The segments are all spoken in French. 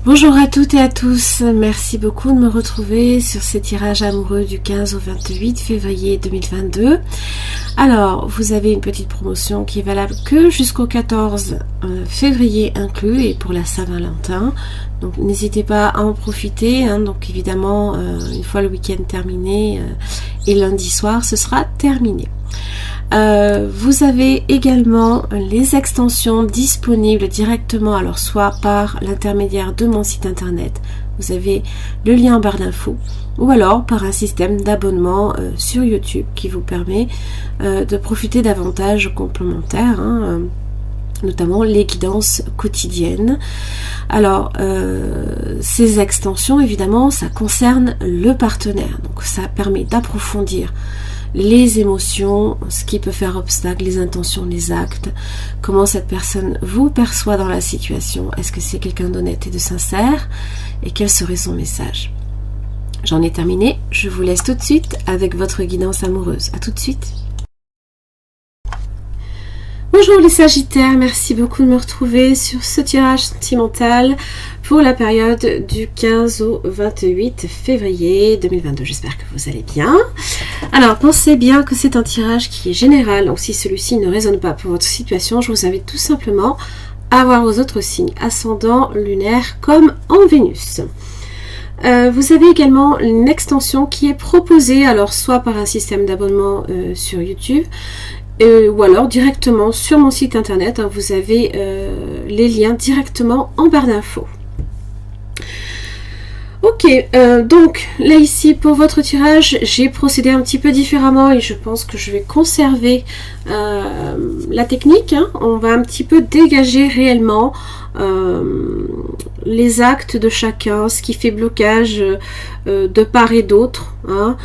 Bonjour à toutes et à tous, merci beaucoup de me retrouver sur ces tirages amoureux du 15 au 28 février 2022. Alors, vous avez une petite promotion qui est valable que jusqu'au 14 février inclus et pour la Saint-Valentin. Donc n'hésitez pas à en profiter, hein. Donc évidemment, une fois le week-end terminé et lundi soir, ce sera terminé. Vous avez également les extensions disponibles directement, alors soit par l'intermédiaire de mon site internet, vous avez le lien en barre d'infos, ou alors par un système d'abonnement sur YouTube qui vous permet de profiter d'avantages complémentaires, hein, notamment les guidances quotidiennes. Alors, ces extensions, évidemment, ça concerne le partenaire, donc ça permet d'approfondir les émotions, ce qui peut faire obstacle, les intentions, les actes, comment cette personne vous perçoit dans la situation, est-ce que c'est quelqu'un d'honnête et de sincère, et quel serait son message. J'en ai terminé, je vous laisse tout de suite avec votre guidance amoureuse. À tout de suite. Bonjour les Sagittaires, merci beaucoup de me retrouver sur ce tirage sentimental pour la période du 15 au 28 février 2022. J'espère que vous allez bien. Alors, pensez bien que c'est un tirage qui est général, donc si celui-ci ne résonne pas pour votre situation, je vous invite tout simplement à voir vos autres signes, ascendant, lunaire comme en Vénus. Vous avez également une extension qui est proposée, alors soit par un système d'abonnement sur YouTube, ou alors directement sur mon site internet, hein, vous avez les liens directement en barre d'infos. Ok, donc là ici pour votre tirage, j'ai procédé un petit peu différemment et je pense que je vais conserver la technique, hein. On va un petit peu dégager réellement les actes de chacun, ce qui fait blocage de part et d'autre, hein.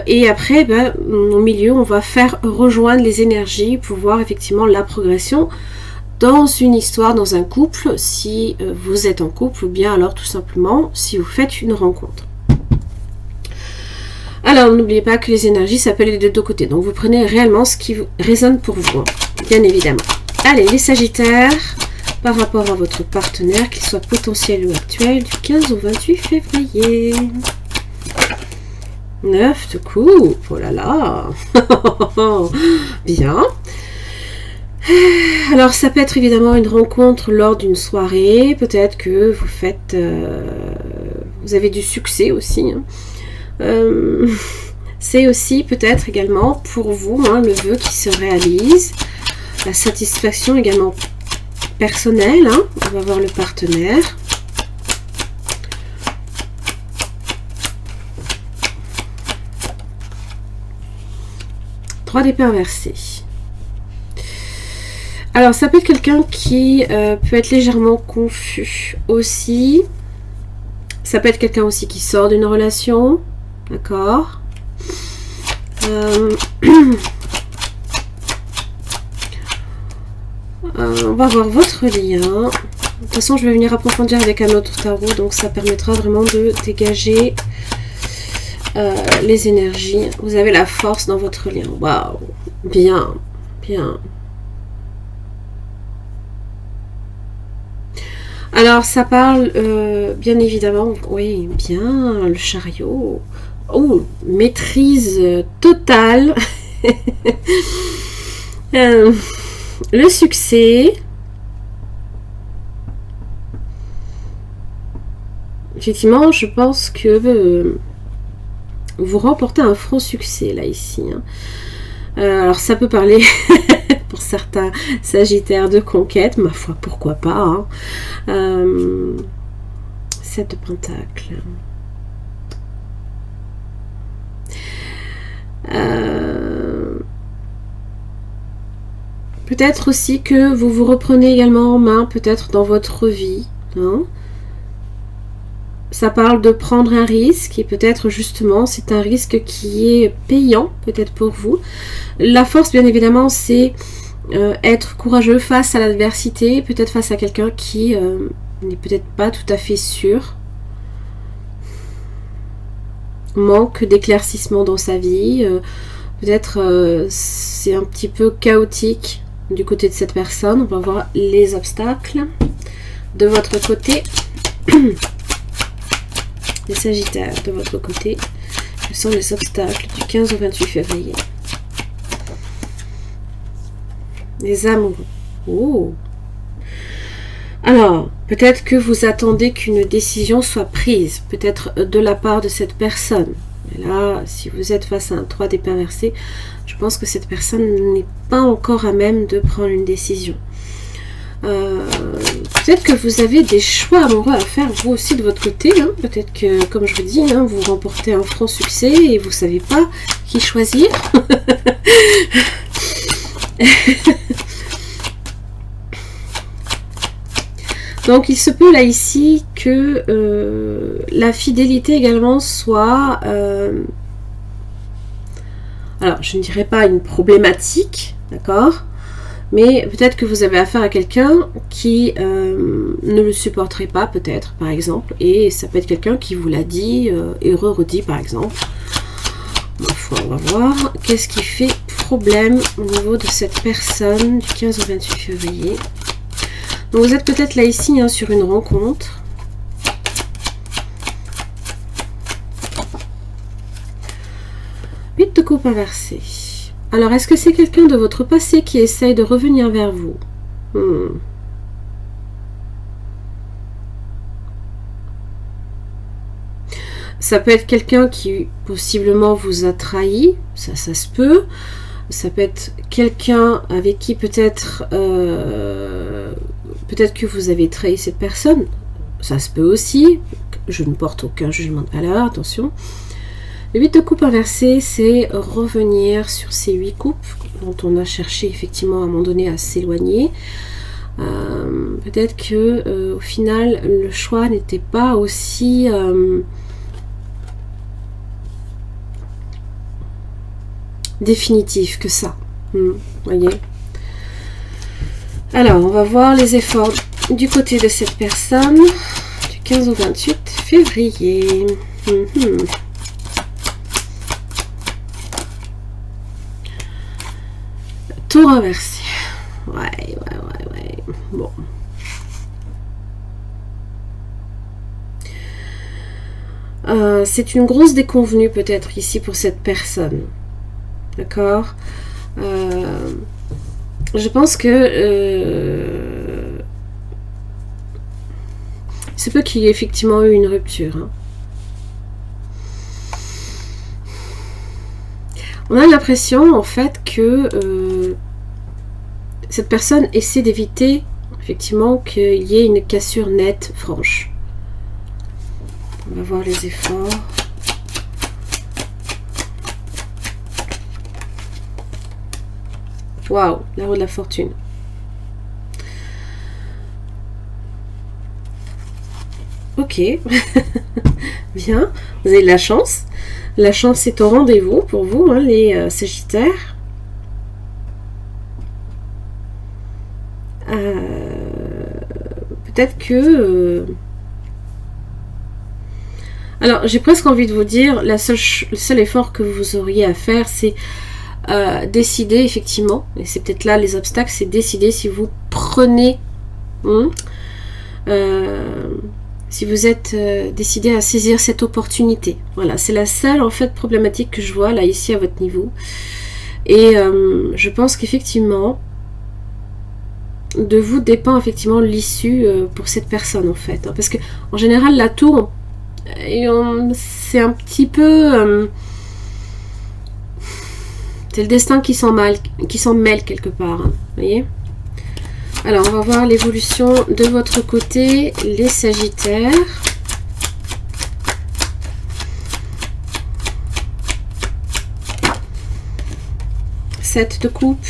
Et après, au milieu, on va faire rejoindre les énergies pour voir effectivement la progression dans une histoire, dans un couple, si vous êtes en couple, ou bien alors tout simplement si vous faites une rencontre. Alors n'oubliez pas que les énergies s'appellent des deux côtés, donc vous prenez réellement ce qui résonne pour vous, bien évidemment. Allez, les Sagittaires, par rapport à votre partenaire, qu'il soit potentiel ou actuel, du 15 au 28 février. 9 de coupe, oh là là. Bien. Alors ça peut être évidemment une rencontre lors d'une soirée, peut-être que vous faites, vous avez du succès aussi, hein. C'est aussi peut-être également pour vous, hein, le vœu qui se réalise, la satisfaction également personnelle, hein. On va voir le partenaire. Trois d'épée inversée. Alors, ça peut être quelqu'un qui peut être légèrement confus aussi. Ça peut être quelqu'un aussi qui sort d'une relation. D'accord. On va voir votre lien. De toute façon, je vais venir approfondir avec un autre tarot. Donc, ça permettra vraiment de dégager les énergies. Vous avez la force dans votre lien. Waouh. Bien. Bien. Alors, ça parle, bien évidemment, oui, bien, le chariot. Oh, maîtrise totale. Le succès. Effectivement, je pense que vous remportez un franc succès, là, ici, hein. Alors, ça peut parler... pour certains Sagittaires de conquête, ma foi, pourquoi pas, hein. 7 de Pentacles. Peut-être aussi que vous vous reprenez également en main, peut-être dans votre vie, hein. Ça parle de prendre un risque et peut-être justement c'est un risque qui est payant peut-être pour vous. La force bien évidemment c'est être courageux face à l'adversité, peut-être face à quelqu'un qui n'est peut-être pas tout à fait sûr, manque d'éclaircissement dans sa vie, peut-être c'est un petit peu chaotique du côté de cette personne. On va voir les obstacles de votre côté. Les Sagittaires, de votre côté, quels sont les obstacles du 15 au 28 février? Les amoureux. Oh. Alors, peut-être que vous attendez qu'une décision soit prise, peut-être de la part de cette personne. Et là, si vous êtes face à un 3 d'épée inversé, je pense que cette personne n'est pas encore à même de prendre une décision. Peut-être que vous avez des choix amoureux à faire vous aussi de votre côté. Hein. Peut-être que, comme je vous dis, hein, vous remportez un franc succès et vous ne savez pas qui choisir. Donc il se peut là ici que la fidélité également soit, alors je ne dirais pas une problématique, d'accord, mais peut-être que vous avez affaire à quelqu'un qui ne le supporterait pas peut-être, par exemple, et ça peut être quelqu'un qui vous l'a dit et redit par exemple. On va voir qu'est-ce qui fait problème au niveau de cette personne du 15 au 28 février. Donc vous êtes peut-être là ici hein, sur une rencontre. Huit de coupe inversée. Alors est-ce que c'est quelqu'un de votre passé qui essaye de revenir vers vous? Ça peut être quelqu'un qui possiblement vous a trahi, ça se peut. Ça peut être quelqu'un avec qui peut-être que vous avez trahi cette personne. Ça se peut aussi. Je ne porte aucun jugement de valeur, attention. Le 8 de coupe inversé, c'est revenir sur ces 8 coupes dont on a cherché effectivement à un moment donné à s'éloigner. Peut-être que au final, le choix n'était pas aussi... définitif que ça. Voyez. Alors, on va voir les efforts du côté de cette personne du 15 au 28 février. Tour inversé. Ouais. Bon. C'est une grosse déconvenue peut-être ici pour cette personne. D'accord. Je pense que c'est peut qu'il y ait effectivement eu une rupture. Hein. On a l'impression en fait que cette personne essaie d'éviter effectivement qu'il y ait une cassure nette, franche. On va voir les efforts. Waouh, la roue de la fortune. Ok, bien, vous avez de la chance. La chance est au rendez-vous pour vous, hein, les Sagittaires. Peut-être que... Alors, j'ai presque envie de vous dire, le seul effort que vous auriez à faire, c'est décider effectivement, et c'est peut-être là les obstacles, c'est décider si vous prenez, si vous êtes décidé à saisir cette opportunité. Voilà, c'est la seule en fait problématique que je vois là ici à votre niveau. Et je pense qu'effectivement, de vous dépend effectivement l'issue pour cette personne en fait. Hein, parce que en général la tour, c'est un petit peu... c'est le destin qui s'en mêle quelque part. Hein, voyez. Alors, on va voir l'évolution de votre côté, les Sagittaires. Sept de coupe.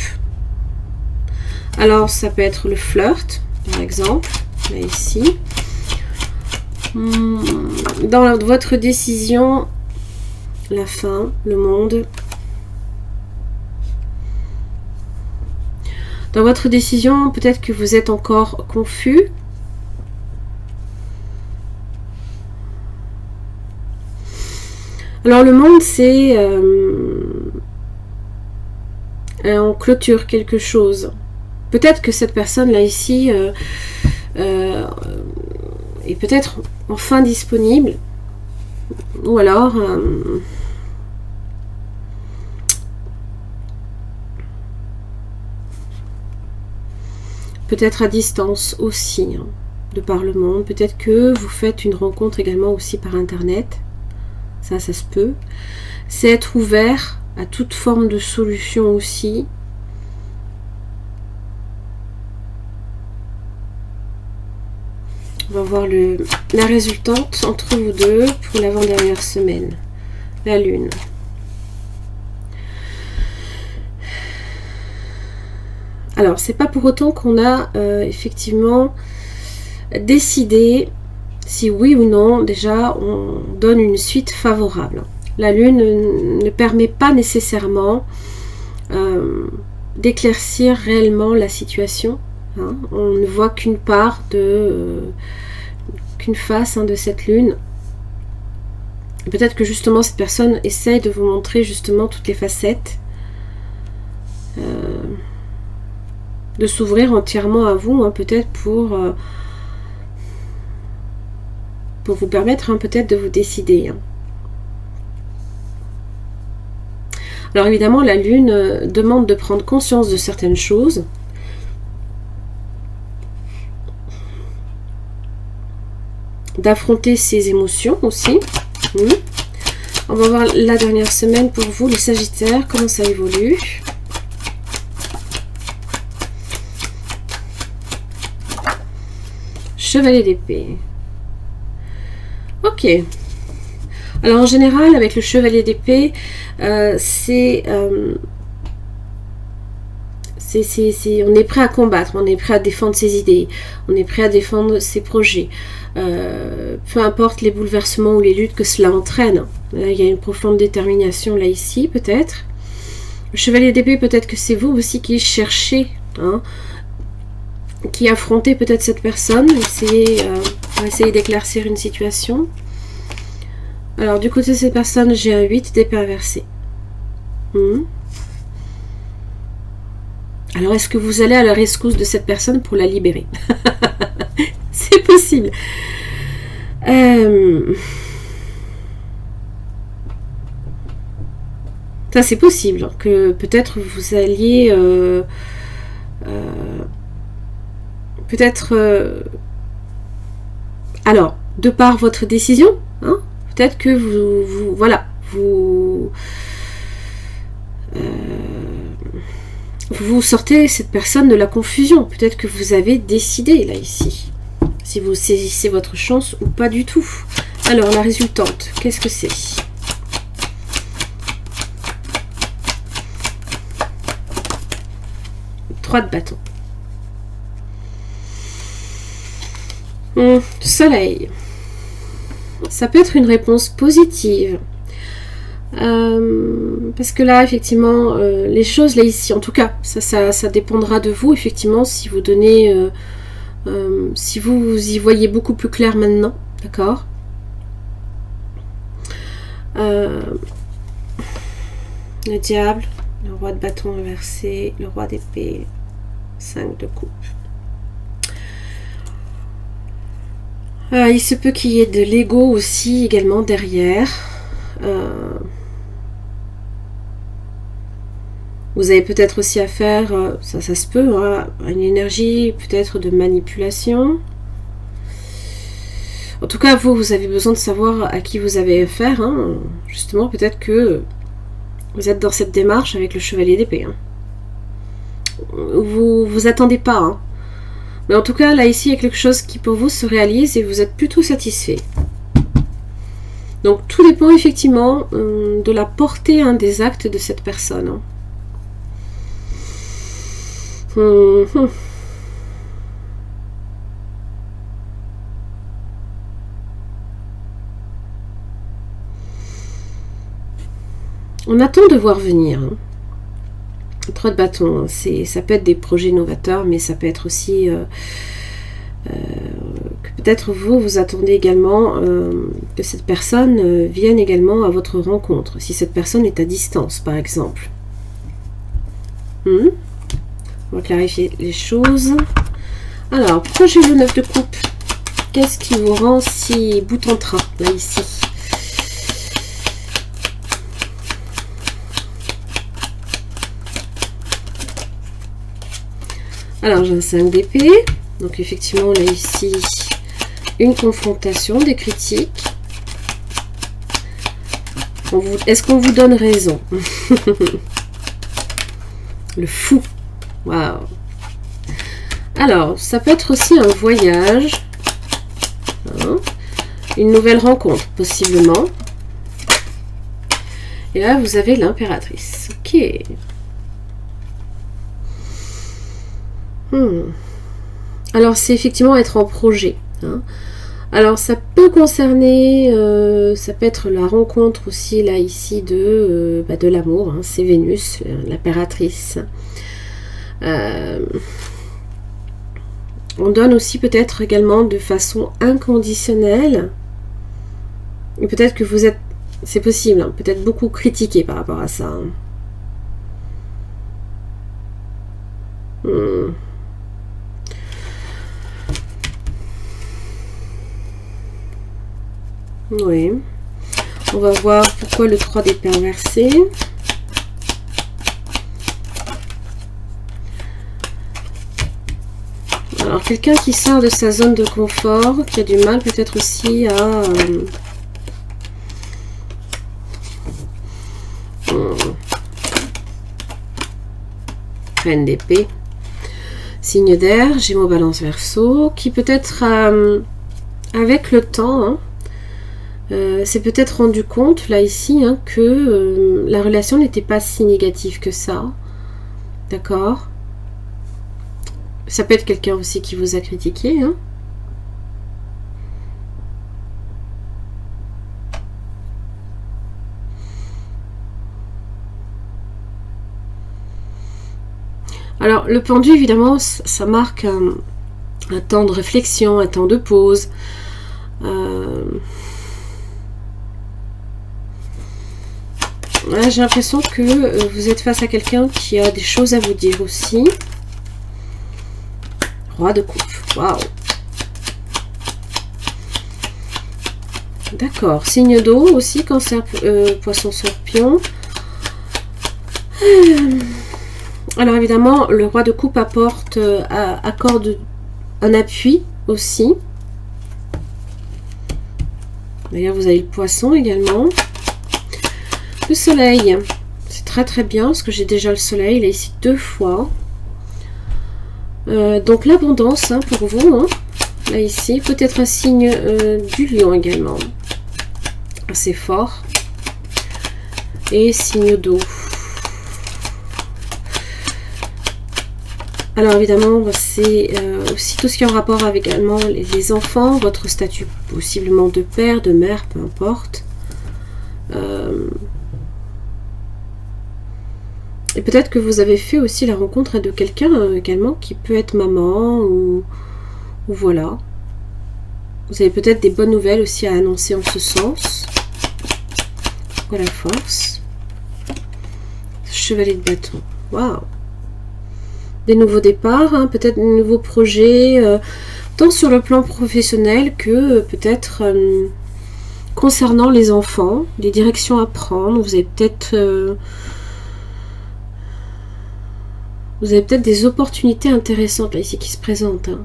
Alors, ça peut être le flirt, par exemple. Là, ici. Dans votre décision, la fin, le monde. Dans votre décision, peut-être que vous êtes encore confus. Alors le monde, c'est... on clôture quelque chose. Peut-être que cette personne là ici est peut-être enfin disponible, ou alors peut-être à distance aussi, hein, de par le monde. Peut-être que vous faites une rencontre également aussi par internet, ça se peut. C'est être ouvert à toute forme de solution aussi. On va voir la résultante entre vous deux pour l'avant-dernière semaine. La Lune. Alors, c'est pas pour autant qu'on a effectivement décidé si oui ou non, déjà, on donne une suite favorable. La Lune ne permet pas nécessairement d'éclaircir réellement la situation. Hein. On ne voit qu'une part qu'une face, hein, de cette Lune. Peut-être que justement cette personne essaye de vous montrer justement toutes les facettes, de s'ouvrir entièrement à vous, hein, peut-être pour vous permettre, hein, peut-être de vous décider. Hein. Alors évidemment, la Lune demande de prendre conscience de certaines choses. D'affronter ses émotions aussi. On va voir la dernière semaine pour vous, les Sagittaires, comment ça évolue. Chevalier d'épée. Ok. Alors en général, avec le chevalier d'épée, on est prêt à combattre, on est prêt à défendre ses idées, on est prêt à défendre ses projets. Peu importe les bouleversements ou les luttes que cela entraîne. Il y a une profonde détermination là ici, peut-être. Le chevalier d'épée, peut-être que c'est vous aussi qui cherchez, hein, qui affrontez peut-être cette personne, pour essayer d'éclaircir une situation. Alors du côté de cette personne, j'ai un 8 d'épée inversée. Alors est-ce que vous allez à la rescousse de cette personne pour la libérer? C'est possible. Ça c'est possible, que peut-être vous alliez alors, de par votre décision, hein, peut-être que vous sortez cette personne de la confusion. Peut-être que vous avez décidé, là, ici. Si vous saisissez votre chance ou pas du tout. Alors, la résultante, qu'est-ce que c'est? Trois de bâton. Soleil. Ça peut être une réponse positive. Parce que là, effectivement, les choses, là, ici, en tout cas, ça dépendra de vous, effectivement, si vous donnez... si vous y voyez beaucoup plus clair maintenant, d'accord? Le diable, le roi de bâton inversé, le roi d'épée, 5 de coupe. Il se peut qu'il y ait de l'ego aussi également derrière. Vous avez peut-être aussi affaire, ça se peut, hein, à une énergie peut-être de manipulation. En tout cas, vous avez besoin de savoir à qui vous avez affaire. Hein. Justement, peut-être que vous êtes dans cette démarche avec le chevalier d'épée. Hein. Vous attendez pas. Hein. Mais en tout cas, là, ici, il y a quelque chose qui pour vous se réalise et vous êtes plutôt satisfait. Donc, tout dépend effectivement de la portée, hein, des actes de cette personne. Hein. On attend de voir venir. Hein. 3 de bâton, ça peut être des projets novateurs, mais ça peut être aussi que peut-être vous attendez également que cette personne vienne également à votre rencontre, si cette personne est à distance, par exemple. On va clarifier les choses. Alors, pourquoi j'ai le 9 de coupe? qu'est-ce qui vous rend si bout en train, là, ici? Alors, j'ai un 5 d'épée. Donc, effectivement, là, ici, une confrontation, des critiques. Est-ce qu'on vous donne raison? Le fou. Waouh. Alors, ça peut être aussi un voyage. Hein, une nouvelle rencontre, possiblement. Et là, vous avez l'impératrice. Ok. Alors, c'est effectivement être en projet. Hein. Alors, ça peut concerner, ça peut être la rencontre aussi, là, ici, de l'amour. Hein. C'est Vénus, l'impératrice. On donne aussi peut-être également de façon inconditionnelle. Et peut-être que vous êtes, c'est possible, hein, peut-être beaucoup critiqué par rapport à ça. Oui. On va voir pourquoi le 3 d'épée inversé. Alors, quelqu'un qui sort de sa zone de confort, qui a du mal peut-être aussi à... Reine d'épée. Signe d'air, Gémeaux, Balance, Verseau, qui peut-être, avec le temps, hein, s'est peut-être rendu compte, là, ici, hein, que la relation n'était pas si négative que ça. D'accord ? Ça peut être quelqu'un aussi qui vous a critiqué. Hein. Alors, le pendu, évidemment, ça marque un temps de réflexion, un temps de pause. J'ai l'impression que vous êtes face à quelqu'un qui a des choses à vous dire aussi. Roi de coupe. Waouh. D'accord. Signe d'eau aussi, cancer, poisson, scorpion. Alors évidemment, le roi de coupe accorde un appui aussi. D'ailleurs, vous avez le poisson également. Le soleil. C'est très très bien parce que j'ai déjà le soleil. Il est ici 2 fois. Donc l'abondance hein, pour vous, hein, là ici, peut-être un signe du lion également, assez fort, et signe d'eau. Alors évidemment, c'est aussi tout ce qui est en rapport avec également les enfants, votre statut possiblement de père, de mère, peu importe. Et peut-être que vous avez fait aussi la rencontre de quelqu'un également qui peut être maman ou voilà. Vous avez peut-être des bonnes nouvelles aussi à annoncer en ce sens. Voilà la force. Chevalier de bâton. Waouh. Des nouveaux départs, hein, peut-être de nouveaux projets, tant sur le plan professionnel que peut-être concernant les enfants, des directions à prendre. Vous avez peut-être... des opportunités intéressantes là ici qui se présentent. Hein.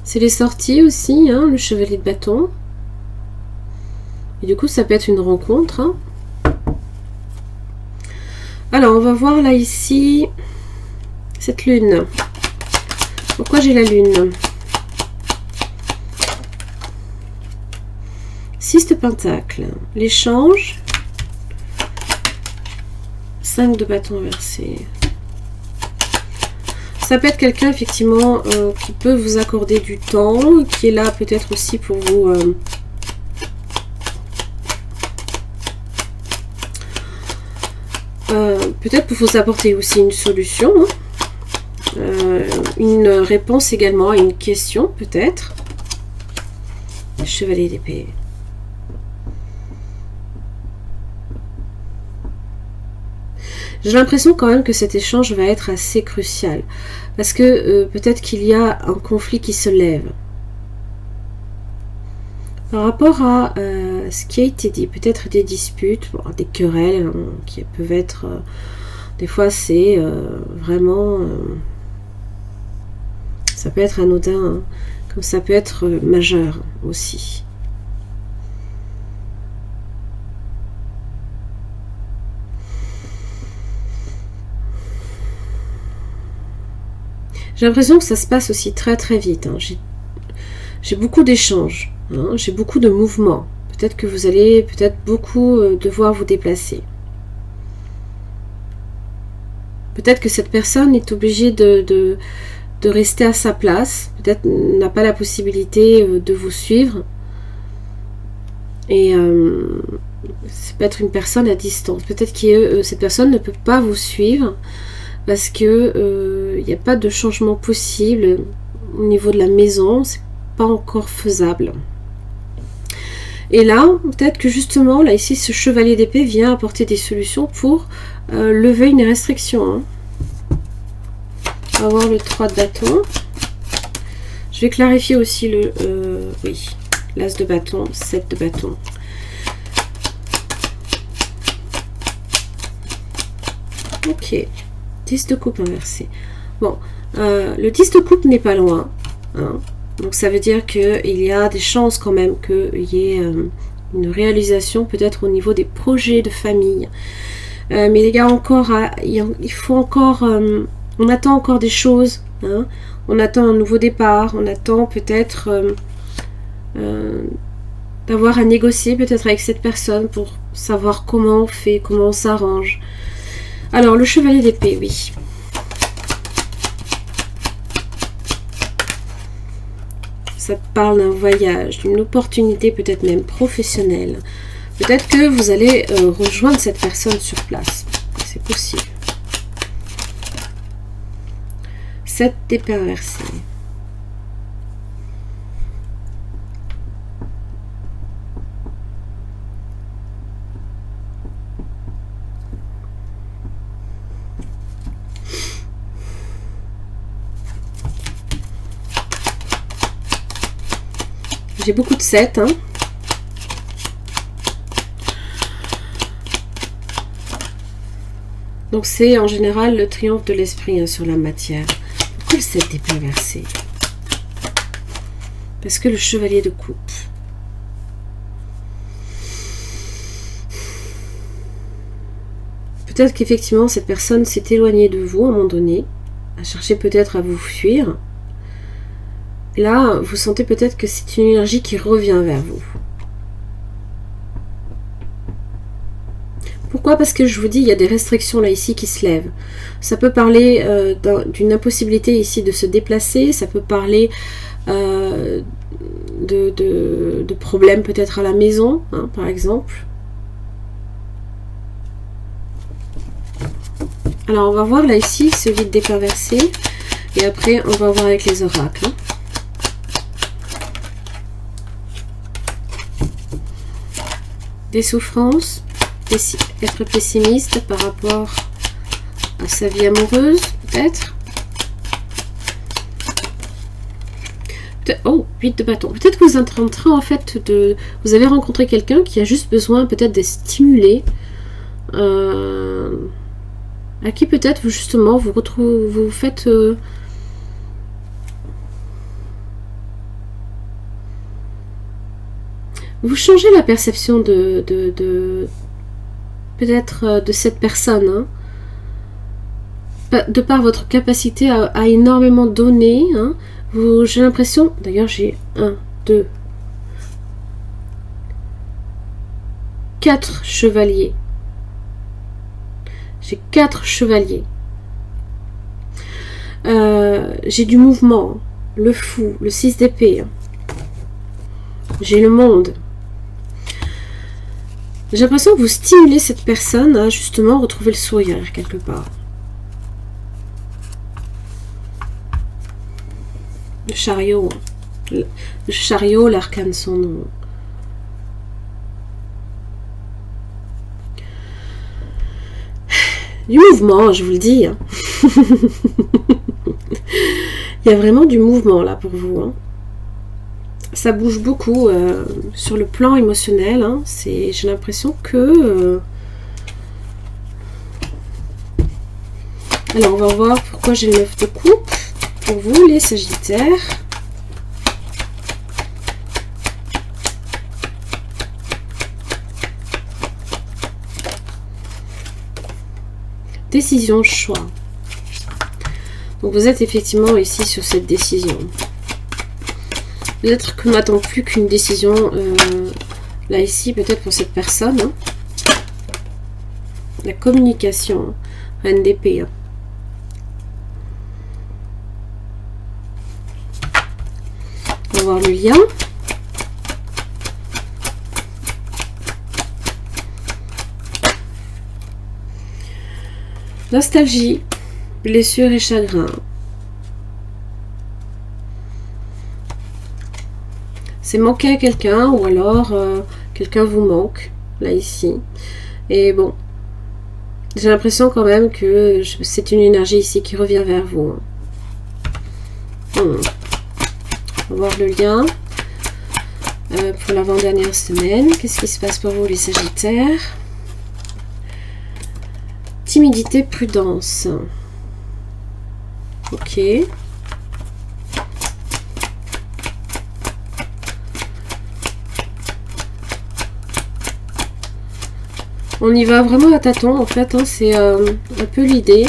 C'est les sorties aussi, hein, le chevalier de bâton. Et du coup, ça peut être une rencontre. Hein. Alors, on va voir là ici cette lune. Pourquoi j'ai la lune? 6 de pentacle. L'échange. 5 de bâton inversé. Ça peut être quelqu'un effectivement qui peut vous accorder du temps, qui est là peut-être aussi pour vous peut-être pour vous apporter aussi une solution, hein. Une réponse également à une question peut-être. Chevalier d'épée. J'ai l'impression quand même que cet échange va être assez crucial. Parce que peut-être qu'il y a un conflit qui se lève. Par rapport à ce qui a été dit, peut-être des disputes, bon, des querelles, hein, qui peuvent être... des fois, c'est vraiment... ça peut être anodin, hein, comme ça peut être majeur aussi. J'ai l'impression que ça se passe aussi très très vite. Hein. J'ai beaucoup d'échanges, hein, j'ai beaucoup de mouvements. Peut-être que vous allez beaucoup devoir vous déplacer. Peut-être que cette personne est obligée de rester à sa place. Peut-être n'a pas la possibilité de vous suivre. Et ça peut être une personne à distance. Peut-être que cette personne ne peut pas vous suivre parce que il n'y a pas de changement possible au niveau de la maison. C'est pas encore faisable. Et là, peut-être que justement, là ici, ce chevalier d'épée vient apporter des solutions pour lever une restriction. Hein. On va voir le 3 de bâton. Je vais clarifier aussi le... oui, l'as de bâton, 7 de bâton. Ok, 10 de coupe inversé. Bon, le 10 de coupe n'est pas loin. Hein. Donc ça veut dire qu'il y a des chances quand même qu'il y ait une réalisation peut-être au niveau des projets de famille. Mais il y a encore, il faut encore, on attend encore des choses. Hein. On attend un nouveau départ, on attend peut-être d'avoir à négocier peut-être avec cette personne pour savoir comment on fait, comment on s'arrange. Alors le chevalier d'épée, oui. Ça parle d'un voyage, d'une opportunité peut-être même professionnelle. Peut-être que vous allez rejoindre cette personne sur place. C'est possible. 7 d'épée inversée. J'ai beaucoup de 7. Hein. Donc c'est en général le triomphe de l'esprit, hein, sur la matière. Pourquoi le 7 d'épée inversé? Parce que le chevalier de coupe. Peut-être qu'effectivement cette personne s'est éloignée de vous à un moment donné, a cherché peut-être à vous fuir. Là, vous sentez peut-être que c'est une énergie qui revient vers vous. Pourquoi? Parce que je vous dis, il y a des restrictions là ici qui se lèvent. Ça peut parler d'une impossibilité ici de se déplacer, ça peut parler de problèmes peut-être à la maison, hein, par exemple. Alors on va voir là ici ce vide d'épée inversé et après on va voir avec les oracles. Hein. Des souffrances, être pessimiste par rapport à sa vie amoureuse, peut-être. Oh, 8 de bâton. Peut-être que vous êtes en train, en fait, de... Vous avez rencontré quelqu'un qui a juste besoin, peut-être, de stimuler. À qui, peut-être, justement, vous retrouvez... Vous faites... Vous changez la perception peut-être de cette personne, hein, de par votre capacité à énormément donner. Hein, j'ai l'impression, d'ailleurs j'ai 1, 2, 4 chevaliers. J'ai 4 chevaliers. J'ai du mouvement, le fou, le 6 d'épée. J'ai le monde. J'ai l'impression que vous stimulez cette personne à justement retrouver le sourire quelque part. Le chariot. Le chariot, l'arcane son nom. Du mouvement, je vous le dis. Hein. Il y a vraiment du mouvement là pour vous. Hein. Ça bouge beaucoup sur le plan émotionnel. Hein. J'ai l'impression que... Alors, on va voir pourquoi j'ai le 9 de coupe. Pour vous, les Sagittaires. Décision, choix. Donc, vous êtes effectivement ici sur cette décision. Peut-être que n'attend plus qu'une décision, là ici, peut-être pour cette personne. Hein. La communication, reine d'épée. Hein. On va voir le lien. Nostalgie, blessure et chagrin. C'est manquer à quelqu'un ou alors quelqu'un vous manque, là ici. Et bon, j'ai l'impression quand même que c'est une énergie ici qui revient vers vous. On va voir le lien pour l'avant-dernière semaine. Qu'est-ce qui se passe pour vous les Sagittaires? Timidité, prudence. Ok. On y va vraiment à tâtons en fait, hein, c'est un peu l'idée.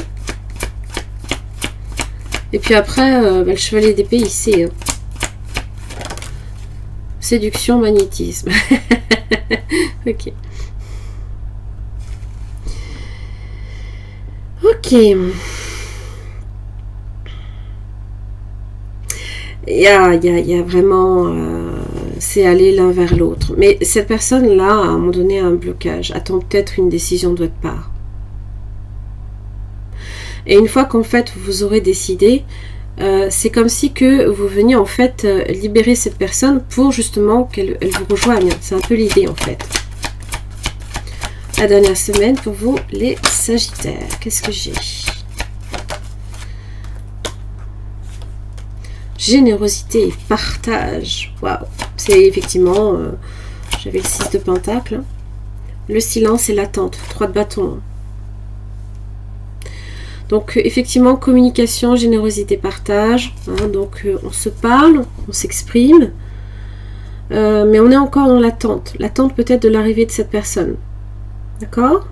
Et puis après, le chevalier d'épée il sait. Hein. Séduction, magnétisme. Ok. Ok. Il y a vraiment... c'est aller l'un vers l'autre. Mais cette personne-là, à un moment donné, a un blocage. Attend peut-être une décision de votre part. Et une fois qu'en fait, vous aurez décidé, c'est comme si que vous veniez en fait libérer cette personne pour justement qu'elle vous rejoigne. C'est un peu l'idée en fait. La dernière semaine pour vous, les Sagittaires. Qu'est-ce que j'ai? Générosité et partage. Waouh. C'est effectivement, j'avais le 6 de Pentacle. Le silence et l'attente. 3 de bâton. Donc effectivement, communication, générosité, partage. Hein, donc on se parle, on s'exprime. Mais on est encore dans l'attente. L'attente peut-être de l'arrivée de cette personne. D'accord?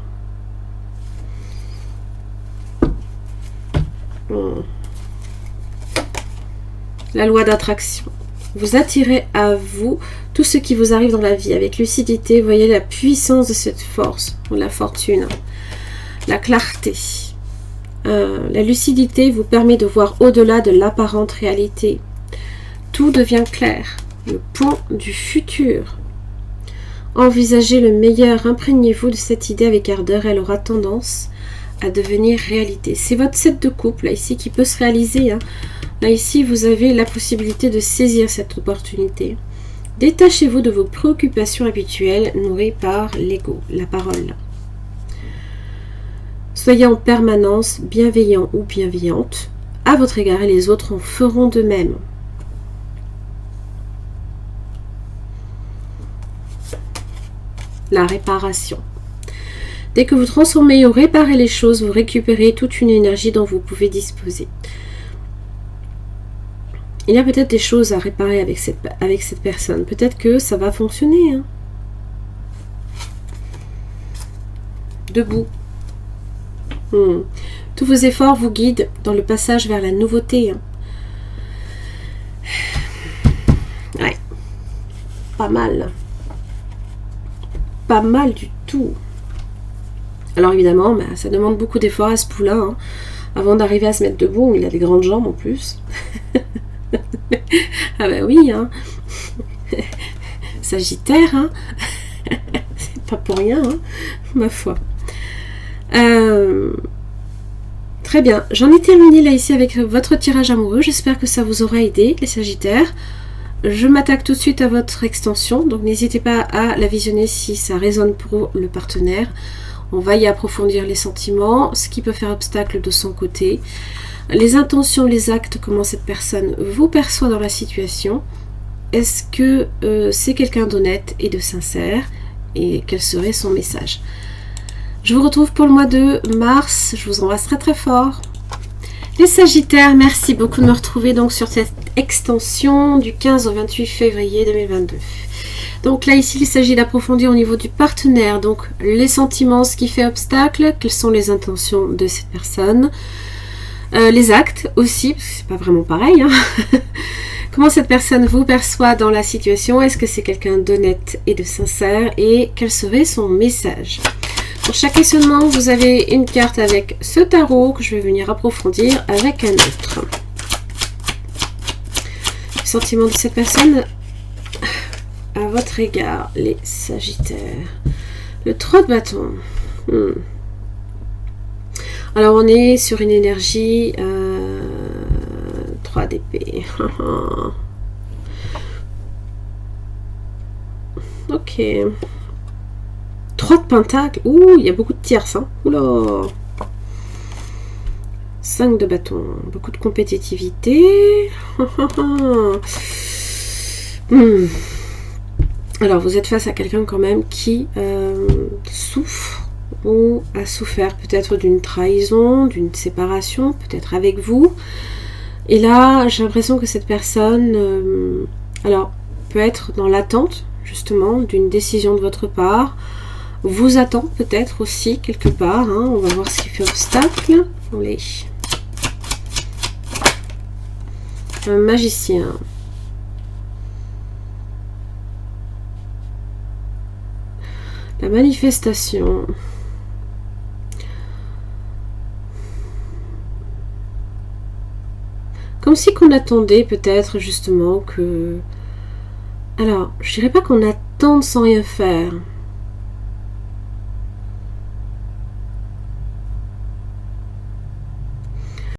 La loi d'attraction. Vous attirez à vous tout ce qui vous arrive dans la vie. Avec lucidité, vous voyez la puissance de cette force, la fortune, la clarté. La lucidité vous permet de voir au-delà de l'apparente réalité. Tout devient clair. Le point du futur. Envisagez le meilleur, imprégnez-vous de cette idée avec ardeur, elle aura tendance à devenir réalité. C'est votre 7 de coupe, là, ici, qui peut se réaliser. Hein. Là, ici, vous avez la possibilité de saisir cette opportunité. Détachez-vous de vos préoccupations habituelles, nourries par l'ego, la parole. Soyez en permanence bienveillant ou bienveillante à votre égard et les autres en feront de même. La réparation. Dès que vous transformez ou réparez les choses, vous récupérez toute une énergie dont vous pouvez disposer. Il y a peut-être des choses à réparer avec cette personne. Peut-être que ça va fonctionner. Hein. Debout. Tous vos efforts vous guident dans le passage vers la nouveauté. Hein. Ouais. Pas mal. Pas mal du tout. Alors évidemment, ça demande beaucoup d'efforts à ce pouls-là. Hein. Avant d'arriver à se mettre debout, il a des grandes jambes en plus. Ah bah oui, hein. Sagittaire, hein. C'est pas pour rien, hein, ma foi. Très bien, j'en ai terminé là ici avec votre tirage amoureux. J'espère que ça vous aura aidé, les Sagittaires. Je m'attaque tout de suite à votre extension, donc n'hésitez pas à la visionner si ça résonne pour le partenaire. On va y approfondir les sentiments, ce qui peut faire obstacle de son côté, les intentions, les actes, comment cette personne vous perçoit dans la situation. est-ce que c'est quelqu'un d'honnête et de sincère, et quel serait son message? Je vous retrouve pour le mois de mars. Je vous embrasse très très fort. Les Sagittaires, merci beaucoup de me retrouver donc sur cette extension du 15 au 28 février 2022. Donc là, ici, il s'agit d'approfondir au niveau du partenaire, donc les sentiments, ce qui fait obstacle, quelles sont les intentions de cette personne, les actes aussi, parce que c'est pas vraiment pareil, hein. Comment cette personne vous perçoit dans la situation, est-ce que c'est quelqu'un d'honnête et de sincère, et quel serait son message? Pour chaque questionnement, vous avez une carte avec ce tarot que je vais venir approfondir avec un autre. Le sentiment de cette personne à votre égard, les Sagittaires. Le 3 de bâton. Alors, on est sur une énergie 3 d'épée. Ok. 3 de pentacle. Ouh, il y a beaucoup de tierces. Hein. Oula. 5 de bâton. Beaucoup de compétitivité. Alors, vous êtes face à quelqu'un quand même qui souffre ou a souffert peut-être d'une trahison, d'une séparation, peut-être avec vous. Et là, j'ai l'impression que cette personne, alors, peut être dans l'attente, justement, d'une décision de votre part, vous attend peut-être aussi quelque part. Hein. On va voir ce qui fait obstacle. Allez. Un magicien. La manifestation. Comme si qu'on attendait peut-être justement que... Alors, je dirais pas qu'on attende sans rien faire.